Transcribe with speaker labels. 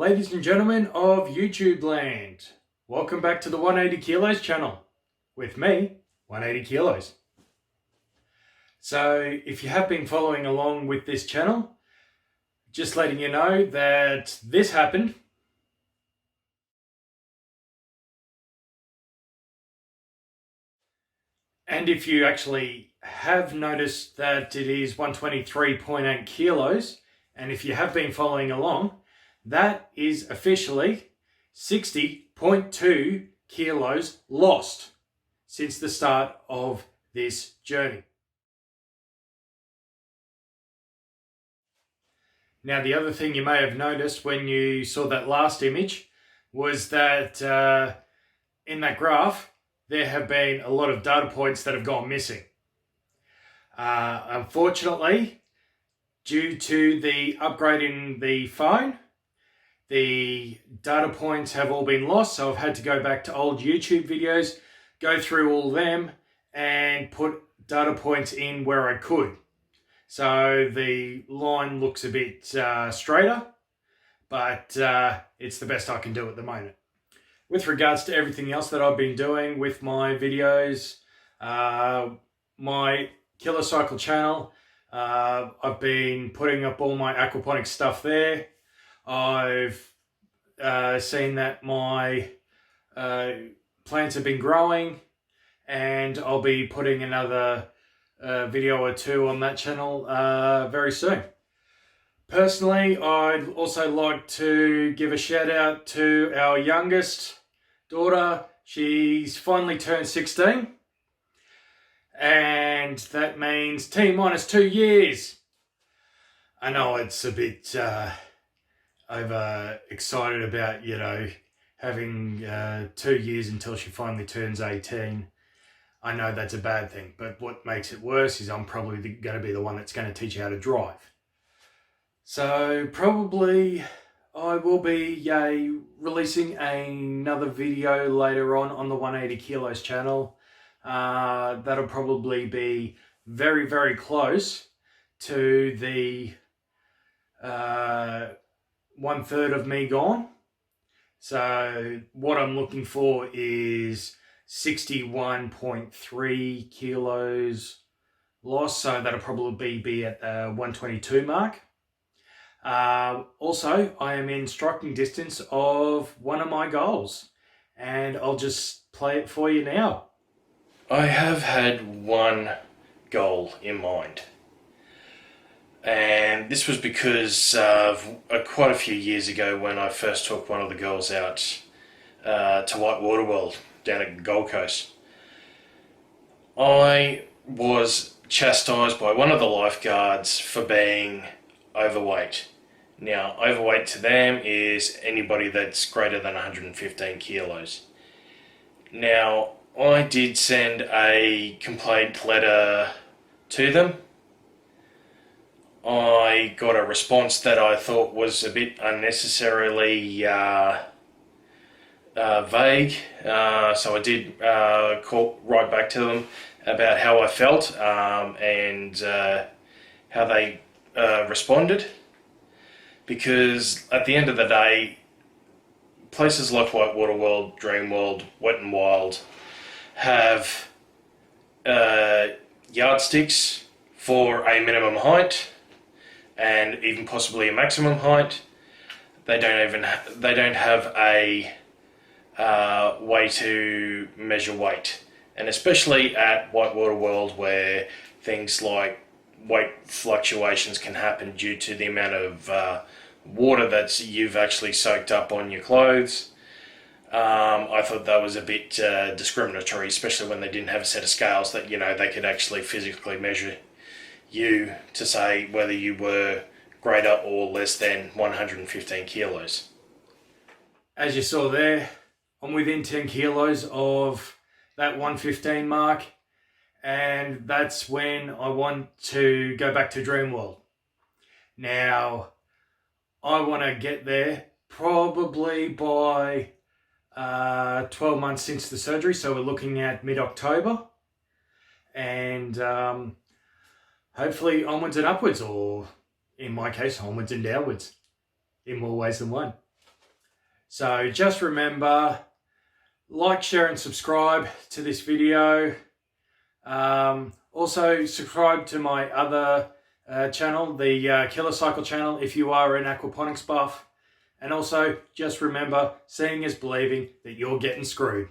Speaker 1: Ladies and gentlemen of YouTube land, welcome back to the 180 Kilos channel with me, 180 Kilos. So if you have been following along with this channel, just letting you know that this happened. And if you actually have noticed that it is 123.8 kilos, and if you have been following along, that is officially 60.2 kilos lost since the start of this journey. Now, the other thing you may have noticed when you saw that last image was that in that graph, there have been a lot of data points that have gone missing. Unfortunately, due to the upgrade in the phone, the data points have all been lost, so I've had to go back to old YouTube videos, go through all them, and put data points in where I could. So the line looks a bit straighter, but it's the best I can do at the moment. With regards to everything else that I've been doing with my videos, my Kilocycle channel, I've been putting up all my aquaponics stuff there. I've seen that my plants have been growing, and I'll be putting another video or two on that channel very soon. Personally, I'd also like to give a shout out to our youngest daughter. She's finally turned 16, and that means T-minus 2 years. I know it's a bit over excited about, having 2 years until she finally turns 18. I know that's a bad thing, but what makes it worse is I'm probably going to be the one that's going to teach her how to drive. So probably I will be releasing another video later on the 180 Kilos channel. That'll probably be very, very close to the 1/3 of me gone. So what I'm looking for is 61.3 kilos lost. So that'll probably be at the 122 mark. Also, I am in striking distance of one of my goals, and I'll just play it for you now. I have had one goal in mind. And this was because quite a few years ago when I first took one of the girls out to Whitewater World down at the Gold Coast, I was chastised by one of the lifeguards for being overweight. Now, overweight to them is anybody that's greater than 115 kilos. Now, I did send a complaint letter to them. I got a response that I thought was a bit unnecessarily vague, so I did write back to them about how I felt and how they responded, because at the end of the day, places like Whitewater World, Dream World, Wet and Wild have yardsticks for a minimum height and even possibly a maximum height. They don't have a way to measure weight, and especially at Whitewater World, where things like weight fluctuations can happen due to the amount of water that you've actually soaked up on your clothes. I thought that was a bit discriminatory, especially when they didn't have a set of scales that they could actually physically measure you to say whether you were greater or less than 115 kilos. As you saw there, I'm within 10 kilos of that 115 mark, and that's when I want to go back to Dream World. Now, I want to get there probably by 12 months since the surgery, so we're looking at mid-October, and hopefully onwards and upwards, or in my case, onwards and downwards, in more ways than one.
Speaker 2: So just remember, like, share and subscribe to this video. Also subscribe to my other channel, the Killer Cycle channel, if you are an aquaponics buff. And also just remember, seeing is believing that you're getting screwed.